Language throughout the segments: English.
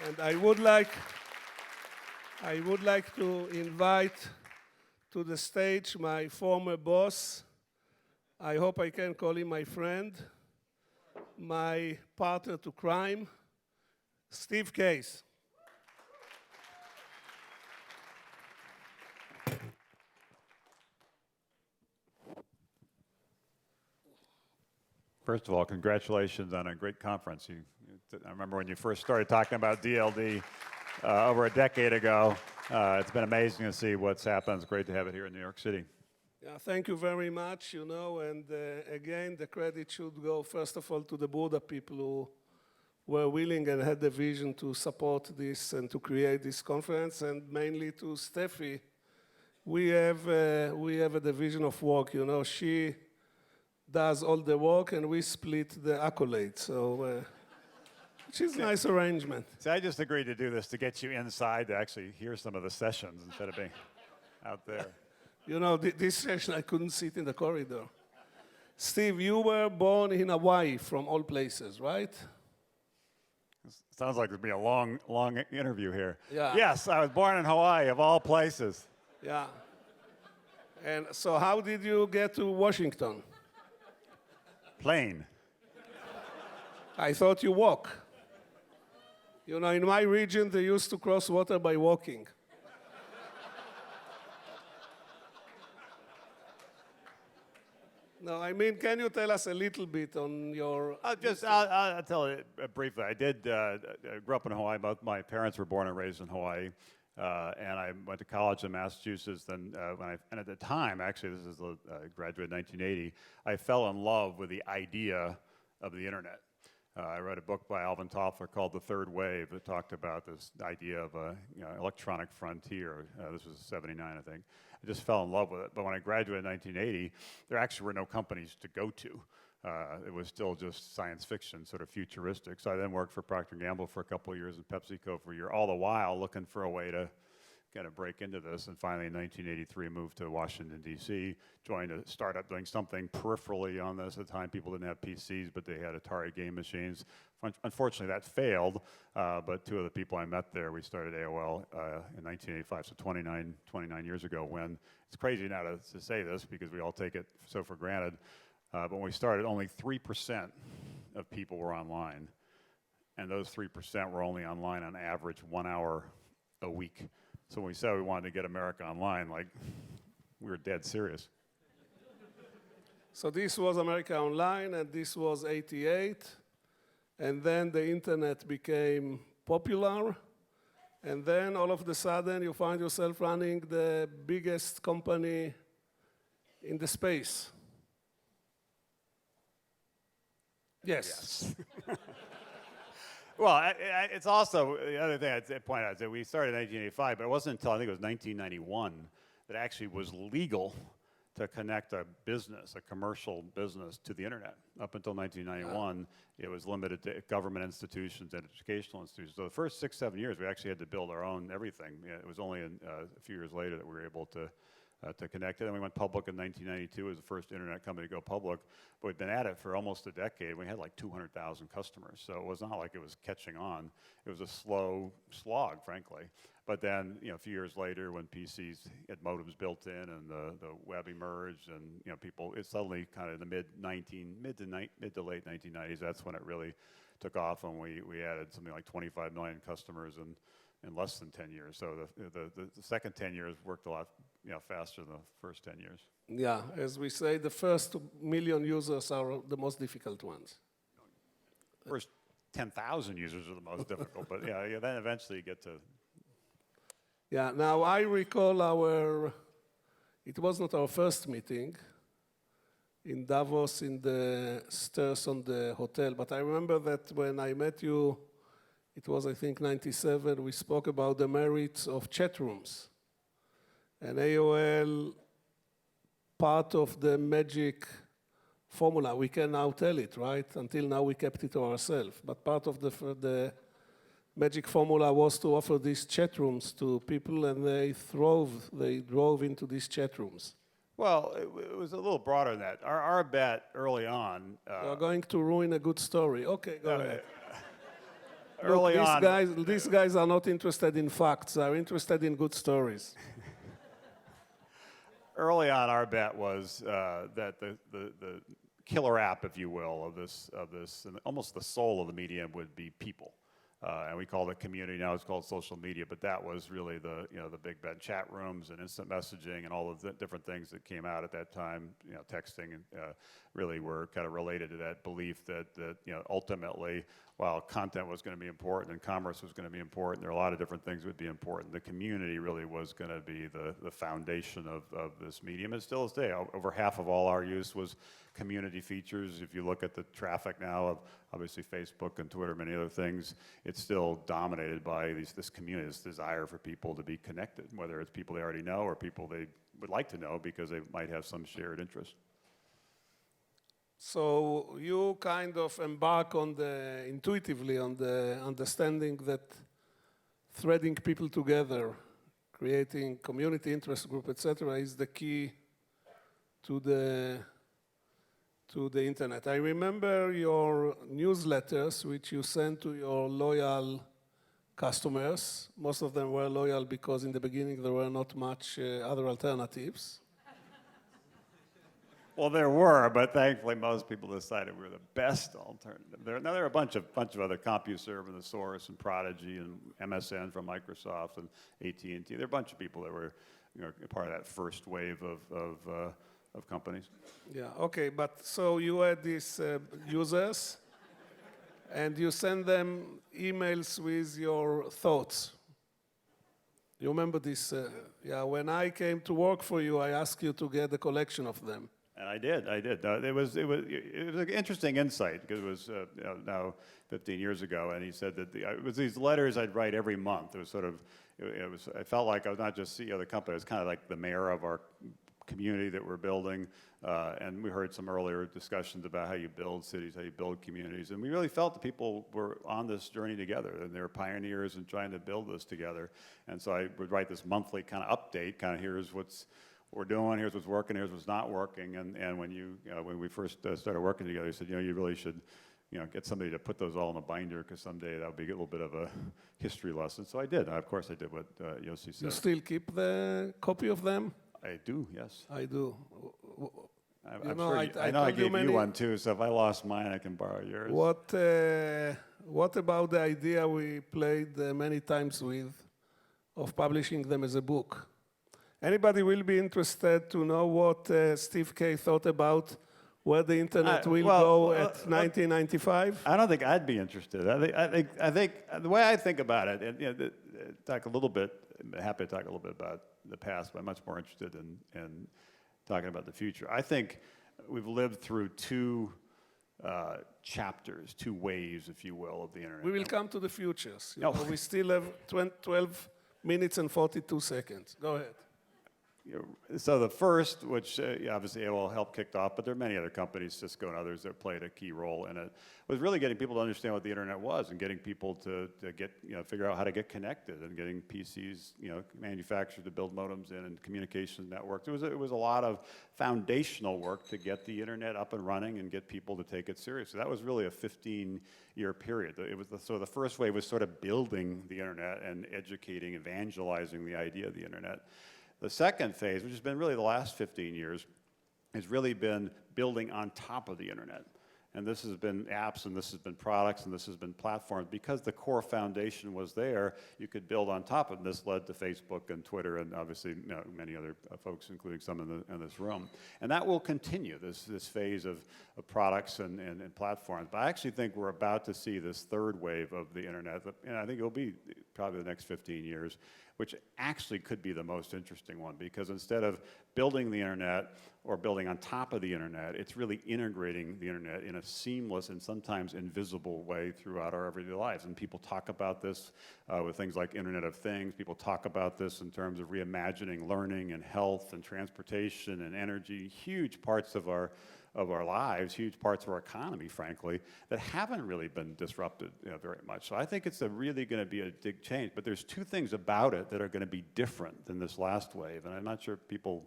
And I would like to invite to the stage my former boss. I hope I can call him my friend, my partner to crime, Steve Case. First of all, congratulations on a great conference. I remember when you first started talking about DLD over a decade ago. It's been amazing to see what's happened. It's great to have it here in New York City. Yeah, thank you very much, and again, the credit should go, first of all, to the Buddha people who were willing and had the vision to support this and to create this conference, and mainly to Steffi. We have a division of work, she does all the work and we split the accolades, so which is a nice arrangement. See, I just agreed to do this to get you inside to actually hear some of the sessions instead of being out there. This session I couldn't sit in the corridor. Steve, you were born in Hawaii, from all places, right? Sounds like there'd be a long interview here. Yeah. Yes, I was born in Hawaii, of all places. Yeah. And so how did you get to Washington? Plane. I thought you walk. In my region, they used to cross water by walking. No, can you tell us a little bit on your... I'll tell you briefly. I grew up in Hawaii. Both my parents were born and raised in Hawaii. And I went to college in Massachusetts. Then, and at the time, actually, I graduated in 1980, I fell in love with the idea of the internet. I read a book by Alvin Toffler called The Third Wave that talked about this idea of an electronic frontier. This was 79, I think. I just fell in love with it. But when I graduated in 1980, there actually were no companies to go to. It was still just science fiction, sort of futuristic. So I then worked for Procter & Gamble for a couple of years and PepsiCo for a year, all the while looking for a way to kind of break into this. And finally in 1983, moved to Washington, D.C., joined a startup doing something peripherally on this. At the time, people didn't have PCs, but they had Atari game machines. Unfortunately, that failed, but two of the people I met there, we started AOL in 1985, so 29 years ago, when it's crazy now to say this because we all take it so for granted. But when we started, only 3% of people were online. And those 3% were only online on average 1 hour a week. So when we said we wanted to get America online, we were dead serious. So this was America Online, and this was 88. And then the internet became popular. And then all of a sudden, you find yourself running the biggest company in the space. Yes. Well, it's also, the other thing I'd point out is that we started in 1985, but it wasn't until I think it was 1991 that actually was legal to connect a business, a commercial business, to the internet. Up until 1991, it was limited to government institutions and educational institutions. So the first 6, 7 years, we actually had to build our own everything. It was only a few years later that we were able to connect it. And we went public in 1992 as the first internet company to go public. But we've been at it for almost a decade. We had 200,000 customers. So it was not like it was catching on. It was a slow slog, frankly. But then, a few years later, when PCs had modems built in and the web emerged, and people, it suddenly kind of in the mid to late 1990s, that's when it really took off, and we added something like 25 million customers in less than 10 years. So the second 10 years worked a lot faster than the first 10 years. Yeah, as we say, the first million users are the most difficult ones. First 10,000 users are the most difficult, but then eventually you get to... Yeah, now I recall it was not our first meeting in Davos in the stairs on the hotel, but I remember that when I met you, it was, I think, 97, we spoke about the merits of chat rooms. And AOL, part of the magic formula, we can now tell it, right? Until now we kept it to ourselves. But part of the magic formula was to offer these chat rooms to people, and they drove into these chat rooms. Well, it was a little broader than that. Our bet early on... You're going to ruin a good story. Okay, go ahead. Early Look, on, these guys are not interested in facts. They're interested in good stories. early on, our bet was that the killer app, if you will, of this, and almost the soul of the medium would be people. And we called it community. Now it's called social media, but that was really the big bet. Chat rooms and instant messaging and all of the different things that came out at that time. Texting really were kind of related to that belief that ultimately, while content was going to be important and commerce was going to be important, there are a lot of different things that would be important. The community really was going to be the foundation of this medium. It still is today. Over half of all our use was community features. If you look at the traffic now of obviously Facebook and Twitter, many other things, it's still dominated by this community, this desire for people to be connected, whether it's people they already know or people they would like to know because they might have some shared interest. So you kind of embark intuitively on the understanding that threading people together, creating community interest group, etc., is the key to the internet. I remember your newsletters, which you sent to your loyal customers. Most of them were loyal because in the beginning there were not much other alternatives. Well, there were, but thankfully most people decided we were the best alternative. There are a bunch of other CompuServe and The Source and Prodigy and MSN from Microsoft and AT&T. There are a bunch of people that were part of that first wave of companies. Yeah, okay, but so you had these users and you send them emails with your thoughts. You remember this? When I came to work for you, I asked you to get a collection of them. And I did. It was an interesting insight because it was now 15 years ago, and he said that it was these letters I'd write every month. It was sort of, I felt like I was not just CEO of the company, I was kind of like the mayor of our community that we're building, and we heard some earlier discussions about how you build cities, how you build communities, and we really felt that people were on this journey together, and they were pioneers in trying to build this together. And so I would write this monthly kind of update, kind of here's what's we're doing, here's what's working, here's what's not working. And when we first started working together, he said, you really should get somebody to put those all in a binder because someday that'll be a little bit of a history lesson. So I did. Of course, I did what Yossi said. You still keep the copy of them? I do, yes. I do. I know I gave you one too, so if I lost mine, I can borrow yours. What about the idea we played many times with of publishing them as a book? Anybody will be interested to know what Steve Kay thought about where the internet will go at 1995? I don't think I'd be interested. I think the way I think about it, and talk a little bit. I'm happy to talk a little bit about the past, but I'm much more interested in talking about the future. I think we've lived through two chapters, two waves, if you will, of the internet. We will come to the futures. We still have 12 minutes and 42 seconds. Go ahead. So the first, which obviously AOL helped kicked off, but there are many other companies, Cisco and others, that played a key role in it, was really getting people to understand what the internet was and getting people to get, figure out how to get connected and getting PCs, manufactured to build modems in and communication networks. It was a lot of foundational work to get the internet up and running and get people to take it seriously. That was really a 15-year period. So the first wave was sort of building the internet and educating, evangelizing the idea of the internet. The second phase, which has been really the last 15 years, has really been building on top of the internet. And this has been apps, and this has been products, and this has been platforms. Because the core foundation was there, you could build on top of it. This led to Facebook and Twitter and obviously many other folks, including some in this room. And that will continue, this phase of products and platforms. But I actually think we're about to see this third wave of the internet, and I think it'll be probably the next 15 years, which actually could be the most interesting one, because instead of building the internet or building on top of the internet, it's really integrating the internet in a seamless and sometimes invisible way throughout our everyday lives. And people talk about this with things like Internet of Things. People talk about this in terms of reimagining learning and health and transportation and energy, huge parts of our lives, huge parts of our economy, frankly, that haven't really been disrupted very much. So I think it's really going to be a big change. But there's two things about it that are going to be different than this last wave. And I'm not sure people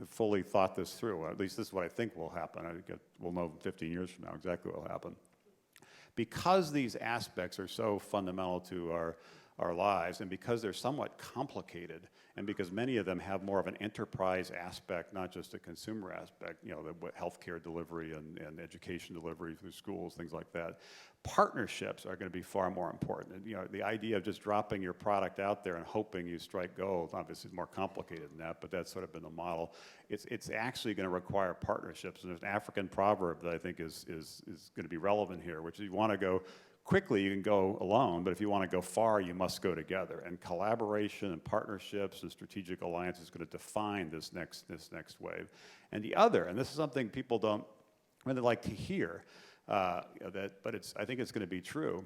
fully thought this through. At least this is what I think will happen. We'll know 15 years from now exactly what will happen. Because these aspects are so fundamental to our lives, and because they're somewhat complicated, and because many of them have more of an enterprise aspect, not just a consumer aspect, you know, the healthcare delivery and education delivery through schools, things like that, partnerships are going to be far more important. And, you know, the idea of just dropping your product out there and hoping you strike gold, obviously it's more complicated than that, but that's sort of been the model. It's actually going to require partnerships. And there's an African proverb that I think is going to be relevant here, which is you want to go quickly, you can go alone, but if you want to go far, you must go together. And collaboration and partnerships and strategic alliance is going to define this next wave. And the other, and this is something people don't really like to hear, but I think it's going to be true,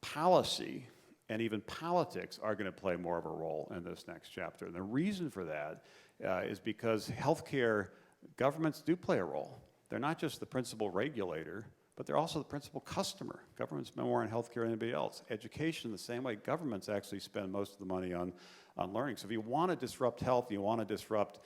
policy and even politics are going to play more of a role in this next chapter. And the reason for that is because healthcare governments do play a role. They're not just the principal regulator, but they're also the principal customer. Governments spend more on healthcare than anybody else. Education, the same way governments actually spend most of the money on learning. So if you want to disrupt health, you want to disrupt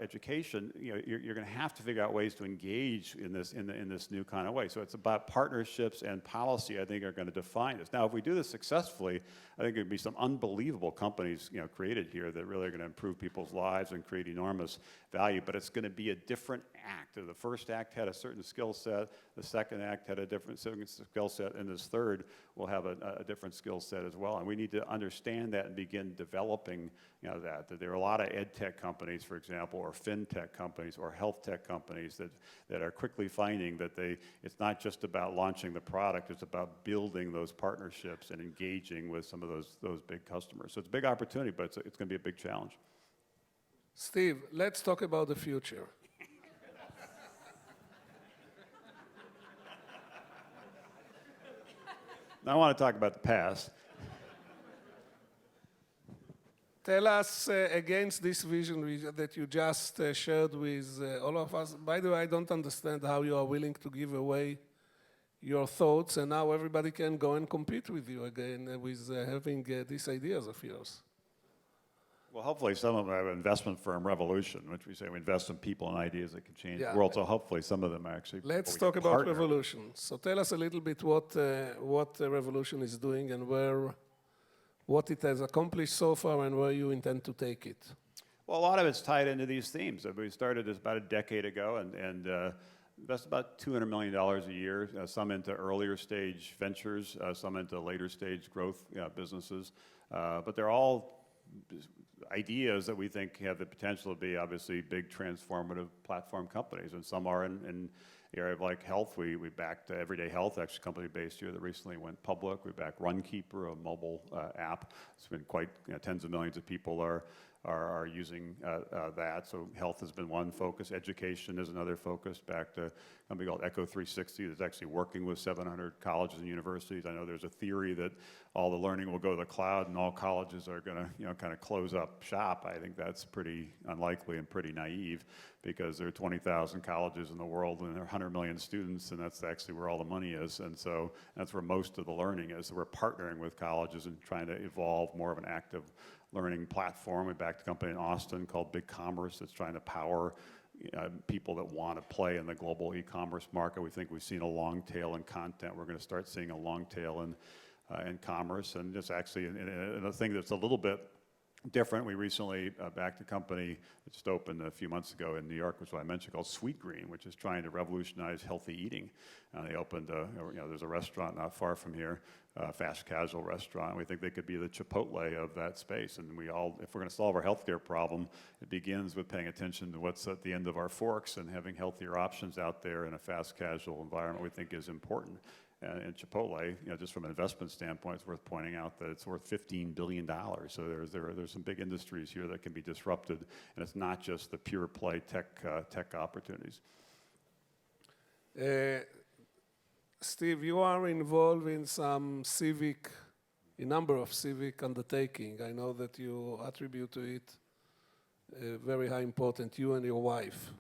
education, you know, you're going to have to figure out ways to engage in this new kind of way. So it's about partnerships and policy, I think, are going to define this. Now, if we do this successfully, I think there'll be some unbelievable companies, you know, created here that really are going to improve people's lives and create enormous value. But it's going to be a different act. The first act had a certain skill set. The second act had a different skill set, and this third will have a different skill set as well. And we need to understand that and begin developing, you know, that there are a lot of ed tech companies, for example, or fintech companies or health tech companies that are quickly finding that it's not just about launching the product, it's about building those partnerships and engaging with some of those big customers. So it's a big opportunity, but it's going to be a big challenge. Steve, let's talk about the future. Now I want to talk about the past. Tell us against this vision that you just shared with all of us. By the way, I don't understand how you are willing to give away your thoughts, and now everybody can go and compete with you again with having these ideas of yours. Well, hopefully some of them have investment firm revolution, which we say we invest in people and ideas that can change the world. So hopefully some of them are actually. Let's talk about revolution. So tell us a little bit what revolution is doing and what it has accomplished so far and where you intend to take it. Well, a lot of it's tied into these themes. We started this about a decade ago and invest about $200 million a year, some into earlier stage ventures, some into later stage growth businesses. But they're all ideas that we think have the potential to be obviously big transformative platform companies, and some are in the area of like health. We backed Everyday Health, actually a company based here that recently went public. We backed Runkeeper, a mobile app. It's been quite, tens of millions of people are using that. So health has been one focus. Education is another focus. Backed a company called Echo 360 that's actually working with 700 colleges and universities. I know there's a theory that all the learning will go to the cloud and all colleges are going to, kind of close up shop. I think that's pretty unlikely and pretty naive, because there are 20,000 colleges in the world and there are 100 million students, and that's actually where all the money is. And so that's where most of the learning is. So we're partnering with colleges and trying to evolve more of an active learning platform. We backed a company in Austin called Big Commerce that's trying to power people that want to play in the global e-commerce market. We think we've seen a long tail in content. We're going to start seeing a long tail in commerce. And just actually, and a thing that's a little bit different, we recently backed a company that just opened a few months ago in New York, which I mentioned, called Sweet Green, which is trying to revolutionize healthy eating. They opened, there's a restaurant not far from here, a fast casual restaurant. We think they could be the Chipotle of that space. And if we're going to solve our healthcare problem, it begins with paying attention to what's at the end of our forks, and having healthier options out there in a fast casual environment we think is important. And Chipotle, just from an investment standpoint, it's worth pointing out that it's worth $15 billion. So there's some big industries here that can be disrupted, and it's not just the pure play tech opportunities. Steve, you are involved in a number of civic undertakings. I know that you attribute to it very high importance, you and your wife.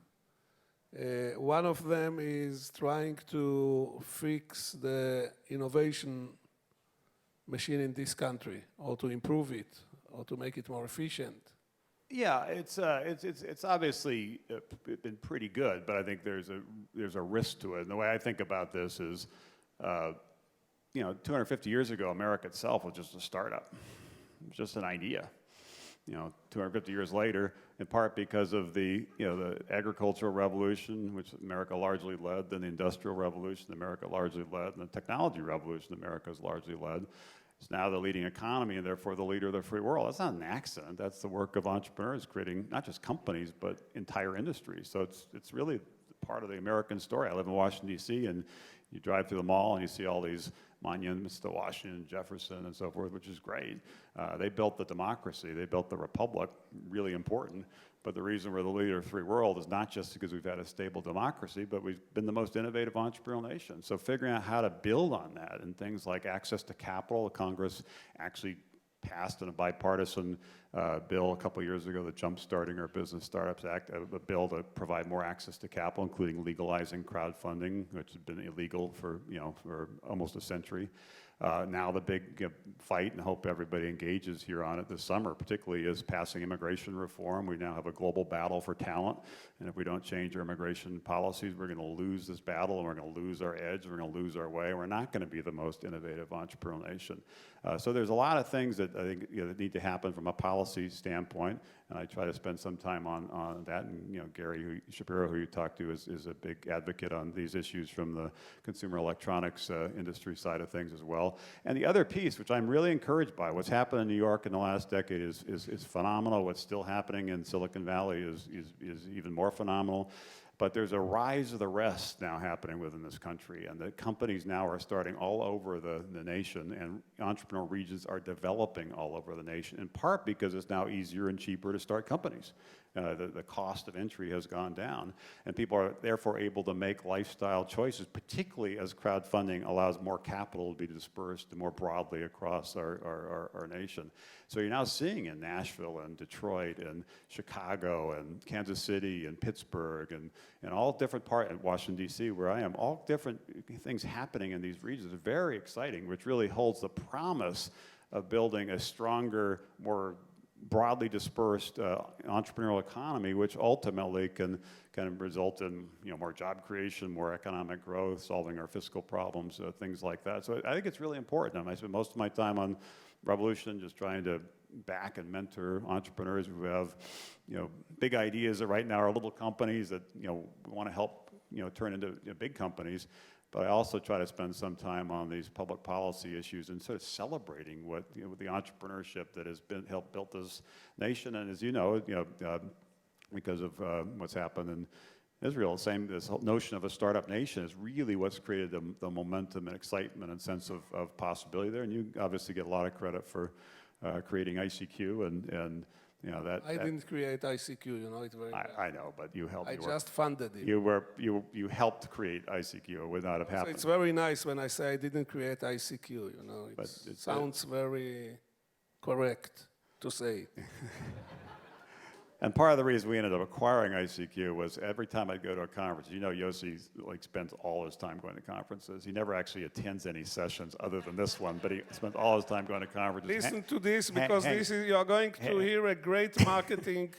One of them is trying to fix the innovation machine in this country, or to improve it, or to make it more efficient. Yeah, it's obviously been pretty good, but I think there's a risk to it. And the way I think about this is, 250 years ago, America itself was just a startup. It was just an idea. 250 years later, in part because of the agricultural revolution, which America largely led, then the industrial revolution America largely led, and the technology revolution America has largely led. It's now the leading economy and therefore the leader of the free world. That's not an accident. That's the work of entrepreneurs creating not just companies, but entire industries. So it's really part of the American story. I live in Washington, D.C., and you drive through the mall and you see all these monuments to Washington, Jefferson, and so forth, which is great. They built the democracy. They built the republic, really important. But the reason we're the leader of the free world is not just because we've had a stable democracy, but we've been the most innovative entrepreneurial nation. So figuring out how to build on that and things like access to capital, Congress actually passed in a bipartisan bill a couple of years ago, the Jump-Starting Our Business Startups Act, a bill to provide more access to capital, including legalizing crowdfunding, which has been illegal for almost a century. Now the big fight, and hope everybody engages here on it this summer, particularly, is passing immigration reform. We now have a global battle for talent, and if we don't change our immigration policies, we're going to lose this battle, and we're going to lose our edge, we're going to lose our way. We're not going to be the most innovative entrepreneurial nation. So there's a lot of things that I think that need to happen from a policy standpoint, and I try to spend some time on that. And Gary Shapiro, who you talked to, is a big advocate on these issues from the consumer electronics industry side of things as well. And the other piece, which I'm really encouraged by, what's happened in New York in the last decade is phenomenal. What's still happening in Silicon Valley is even more phenomenal. But there's a rise of the rest now happening within this country, and the companies now are starting all over the nation, and entrepreneurial regions are developing all over the nation, in part because it's now easier and cheaper to start companies. The cost of entry has gone down, and people are therefore able to make lifestyle choices, particularly as crowdfunding allows more capital to be dispersed more broadly across our nation. So you're now seeing in Nashville and Detroit and Chicago and Kansas City and Pittsburgh and all different parts, and Washington, D.C., where I am, all different things happening in these regions. It's very exciting, which really holds the promise of building a stronger, more broadly dispersed entrepreneurial economy, which ultimately can result in more job creation, more economic growth, solving our fiscal problems, things like that. So I think it's really important. I spend most of my time on Revolution just trying to back and mentor entrepreneurs who have big ideas that right now are little companies that we want to help turn into big companies. But I also try to spend some time on these public policy issues and sort of celebrating what the entrepreneurship that has helped build this nation. And as you know, because of what's happened in Israel, this whole notion of a startup nation is really what's created the momentum and excitement and sense of possibility there. And you obviously get a lot of credit for creating ICQ and that. I didn't create ICQ, it very well. I know, but you helped. I just funded it. You helped create ICQ. It would not have happened. So it's very nice when I say I didn't create ICQ. It sounds very correct to say. And part of the reason we ended up acquiring ICQ was every time I'd go to a conference, Yossi spends all his time going to conferences. He never actually attends any sessions other than this one, but he spends all his time going to conferences. Listen to this, because you are going to hear a great marketing.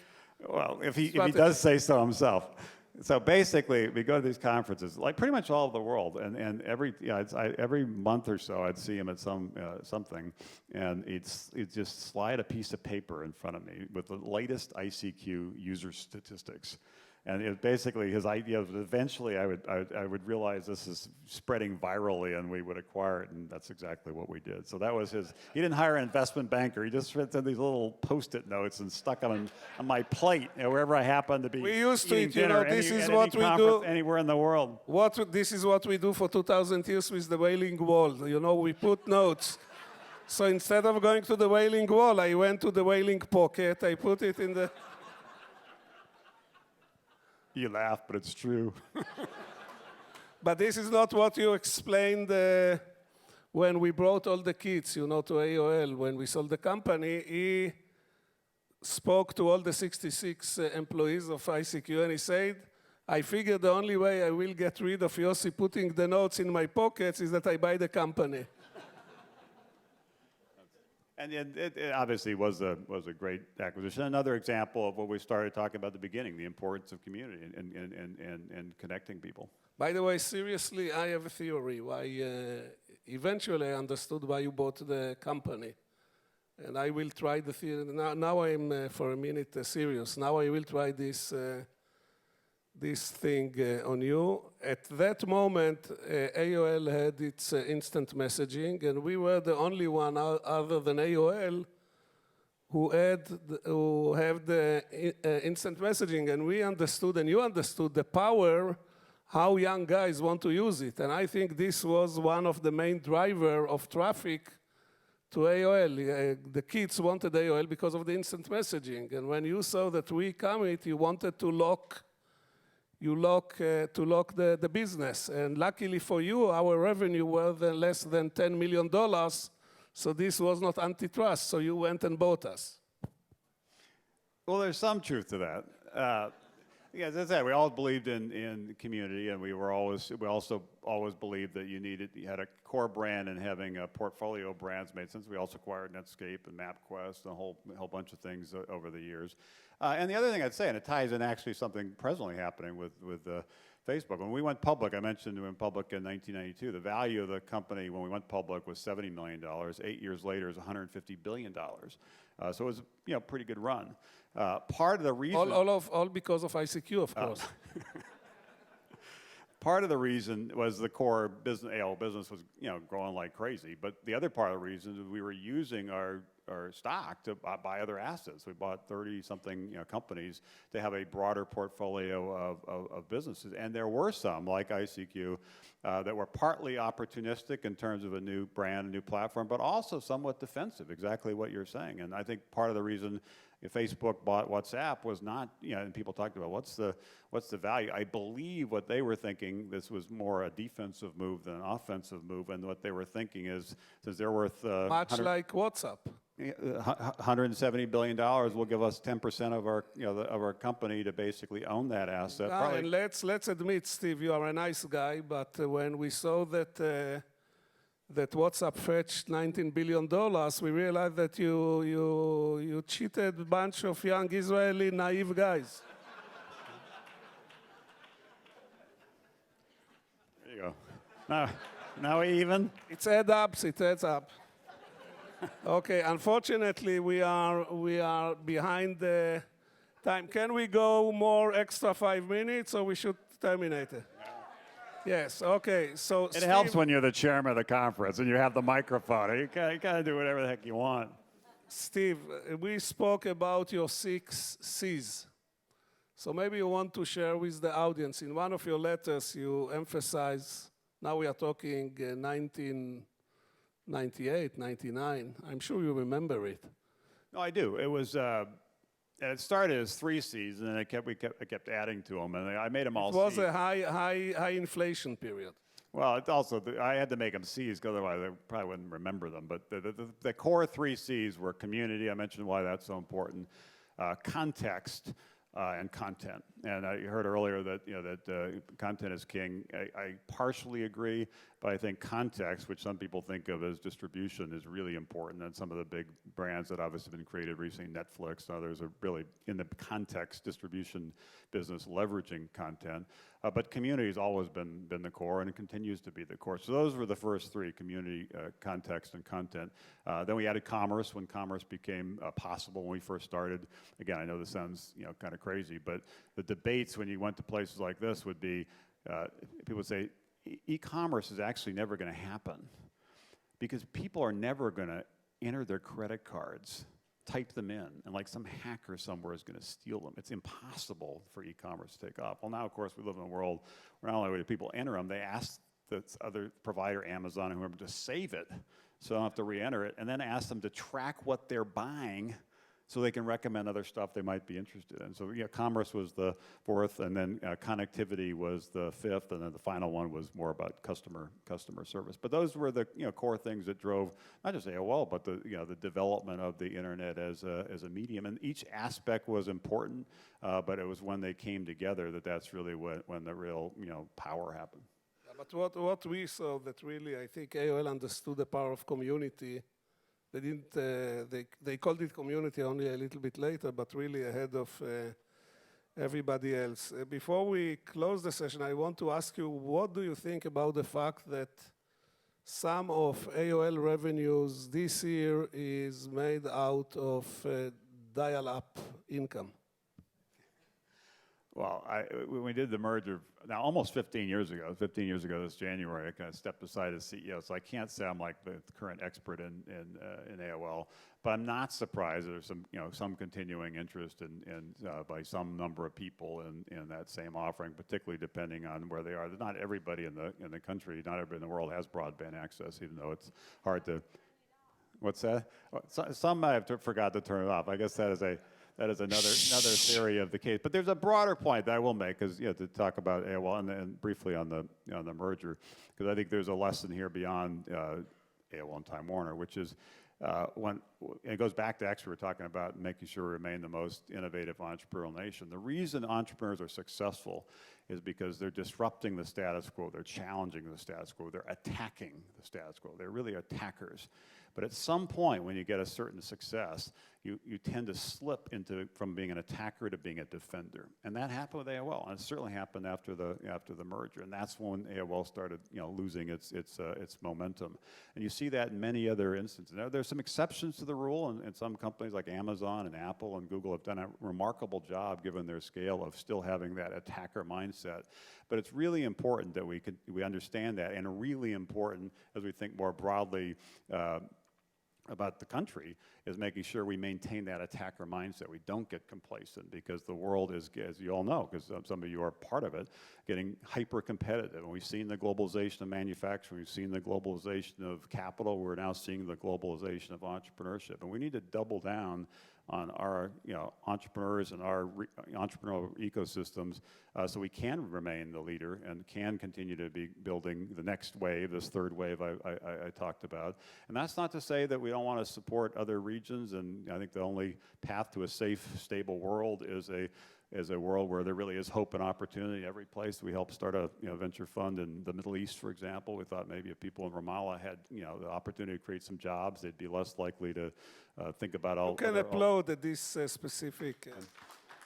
Well, if he does say so himself. So basically, we go to these conferences, like pretty much all over the world, and every month or so, I'd see him at something, and he'd just slide a piece of paper in front of me with the latest ICQ user statistics. And it basically, his idea was eventually I would realize this is spreading virally and we would acquire it, and that's exactly what we did. So that was his. He didn't hire an investment banker. He just sent these little Post-it notes and stuck them on my plate wherever I happened to be. We used to, this is what we do anywhere in the world. This is what we do for 2,000 years with the Wailing Wall. We put notes. So instead of going to the Wailing Wall, I went to the Wailing Pocket. I put it in the. You laugh, but it's true. But this is not what you explained when we brought all the kids, to AOL. When we sold the company, he spoke to all the 66 employees of ICQ, and he said, I figured the only way I will get rid of Yossi putting the notes in my pockets is that I buy the company. And it obviously was a great acquisition. Another example of what we started talking about at the beginning, the importance of community and connecting people. By the way, seriously, I have a theory why eventually I understood why you bought the company. And I will try the theory. Now I'm, for a minute, serious. Now I will try this thing on you. At that moment, AOL had its instant messaging, and we were the only one other than AOL who have the instant messaging, and we understood, and you understood the power, how young guys want to use it. And I think this was one of the main driver of traffic to AOL. The kids wanted AOL because of the instant messaging. And when you saw that we come, you wanted to lock the business. And luckily for you, our revenue was less than $10 million. So this was not antitrust. So you went and bought us. Well, there's some truth to that. Yeah, as I said, we all believed in community, and we also always believed that you had a core brand, and having a portfolio of brands made sense. We also acquired Netscape and MapQuest and a whole bunch of things over the years. And the other thing I'd say, and it ties in actually something presently happening with Facebook. When we went public, I mentioned we went public in 1992. The value of the company when we went public was $70 million. 8 years later, it was $150 billion. So it was a pretty good run. Part of the reason all because of ICQ, of course. Part of the reason was the core business. AOL business was growing like crazy. But the other part of the reason is we were using our stock to buy other assets. We bought 30-something companies to have a broader portfolio of businesses. And there were some, like ICQ, that were partly opportunistic in terms of a new brand, a new platform, but also somewhat defensive, exactly what you're saying. And I think part of the reason Facebook bought WhatsApp was not, and people talked about what's the value. I believe what they were thinking, this was more a defensive move than an offensive move, and what they were thinking is, since they're worth much like WhatsApp. $170 billion will give us 10% of our, of our company to basically own that asset. And let's admit, Steve, you are a nice guy, but when we saw that WhatsApp fetched $19 billion, we realized that you cheated a bunch of young Israeli naive guys. There you go. Now even? It adds up. Okay, unfortunately, we are behind the time. Can we go more extra 5 minutes, or we should terminate it? Yes, okay, so It helps when you're the chairman of the conference and you have the microphone. You gotta do whatever the heck you want. Steve, we spoke about your 6 C's. So maybe you want to share with the audience. In one of your letters, you emphasize, now we are talking 1998, 99. I'm sure you remember it. No, I do. It was... it started as 3 C's, and then I kept adding to them, and I made them all C's. It was a high inflation period. Well, it also, I had to make them C's, because otherwise I probably wouldn't remember them. But the core 3 C's were community. I mentioned why that's so important. Context and content. And I heard earlier that that content is king. I partially agree, but I think context, which some people think of as distribution, is really important. And some of the big brands that obviously have been created recently, Netflix and others, are really in the context distribution business, leveraging content. But community has always been the core, and it continues to be the core. So those were the first 3: community, context, and content. Then we added commerce when commerce became possible when we first started. Again, I know this sounds kind of crazy, but the debates when you went to places like this would be, people would say, e-commerce is actually never going to happen because people are never going to enter their credit cards, type them in, and like some hacker somewhere is going to steal them. It's impossible for e-commerce to take off. Well, now, of course, we live in a world where not only do people enter them, they ask the other provider, Amazon, and whoever, to save it so they don't have to re-enter it, and then ask them to track what they're buying so they can recommend other stuff they might be interested in. So commerce was the 4th, and then connectivity was the 5th, and then the final one was more about customer service. But those were the core things that drove not just AOL, but the development of the internet as a medium. And each aspect was important, but it was when they came together that's really when the real power happened. Yeah, but what we saw that really, I think AOL understood the power of community. They didn't. They called it community only a little bit later, but really ahead of everybody else. Before we close the session, I want to ask you, what do you think about the fact that some of AOL revenues this year is made out of dial-up income. Well, when we did the merger, now almost 15 years ago this January, I kind of stepped aside as CEO, so I can't say I'm like the current expert in AOL, but I'm not surprised there's some continuing interest by some number of people in that same offering, particularly depending on where they are. Not everybody in the country, not everybody in the world has broadband access, even though it's hard to. What's that? Some I forgot to turn it off. I guess that is another theory of the case. But there's a broader point that I will make, because to talk about AOL and briefly on the merger, because I think there's a lesson here beyond AOL and Time Warner, which is when it goes back to actually we're talking about making sure we remain the most innovative entrepreneurial nation. The reason entrepreneurs are successful is because they're disrupting the status quo, they're challenging the status quo, they're attacking the status quo. They're really attackers. But at some point, when you get a certain success, you tend to slip from being an attacker to being a defender, and that happened with AOL, and it certainly happened after the merger, and that's when AOL started losing its momentum, and you see that in many other instances. Now, there's some exceptions to the rule, and some companies like Amazon and Apple and Google have done a remarkable job, given their scale, of still having that attacker mindset. But it's really important that we understand that, and really important as we think more broadly about the country, is making sure we maintain that attacker mindset. We don't get complacent, because the world is, as you all know, because some of you are part of it, getting hyper-competitive. And we've seen the globalization of manufacturing. We've seen the globalization of capital. We're now seeing the globalization of entrepreneurship. And we need to double down on our entrepreneurs and our entrepreneurial ecosystems, so we can remain the leader and can continue to be building the next wave, this third wave I talked about. And that's not to say that we don't want to support other regions, and I think the only path to a safe, stable world is a world where there really is hope and opportunity every place. We helped start a venture fund in the Middle East, for example. We thought maybe if people in Ramallah had the opportunity to create some jobs, they'd be less likely to think about all. You can applaud this specific.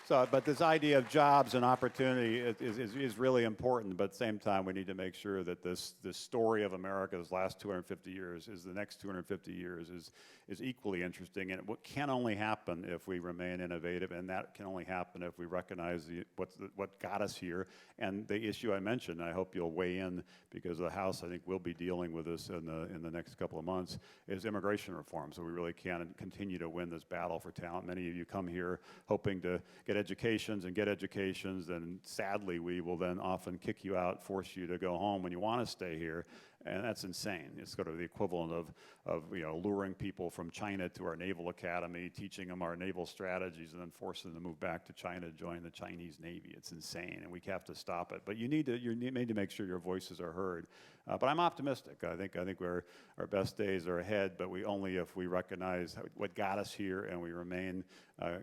But this idea of jobs and opportunity is really important. But at the same time, we need to make sure that this story of America's last 250 years is the next 250 years is equally interesting. And what can only happen if we remain innovative, and that can only happen if we recognize what got us here. And the issue I mentioned, I hope you'll weigh in, because the House, I think, will be dealing with this in the next couple of months, is immigration reform. So we really can continue to win this battle for talent. Many of you come here hoping to get educations, and sadly, we will then often kick you out, force you to go home when you want to stay here. And that's insane. It's sort of the equivalent of luring people from China to our naval academy, teaching them our naval strategies, and then forcing them to move back to China to join the Chinese Navy. It's insane, and we have to stop it. But you need to make sure your voices are heard. But I'm optimistic. I think our best days are ahead, but only if we recognize what got us here, and we remain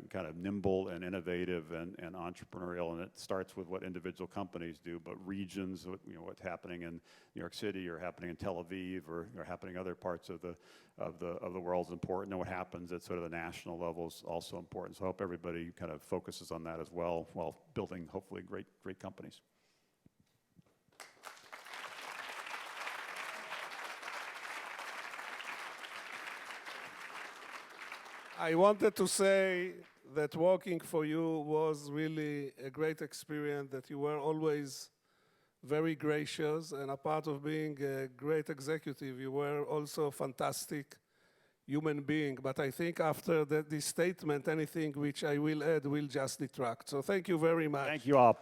kind of nimble and innovative and entrepreneurial. And it starts with what individual companies do, but regions, what's happening in New York City or happening in Tel Aviv or happening in other parts of the world is important, and what happens at sort of the national level is also important. So I hope everybody kind of focuses on that as well, while building hopefully great companies. I wanted to say that working for you was really a great experience, that you were always very gracious, and a part of being a great executive, you were also a fantastic human being. But I think after this statement, anything which I will add will just detract. So thank you very much. Thank you all.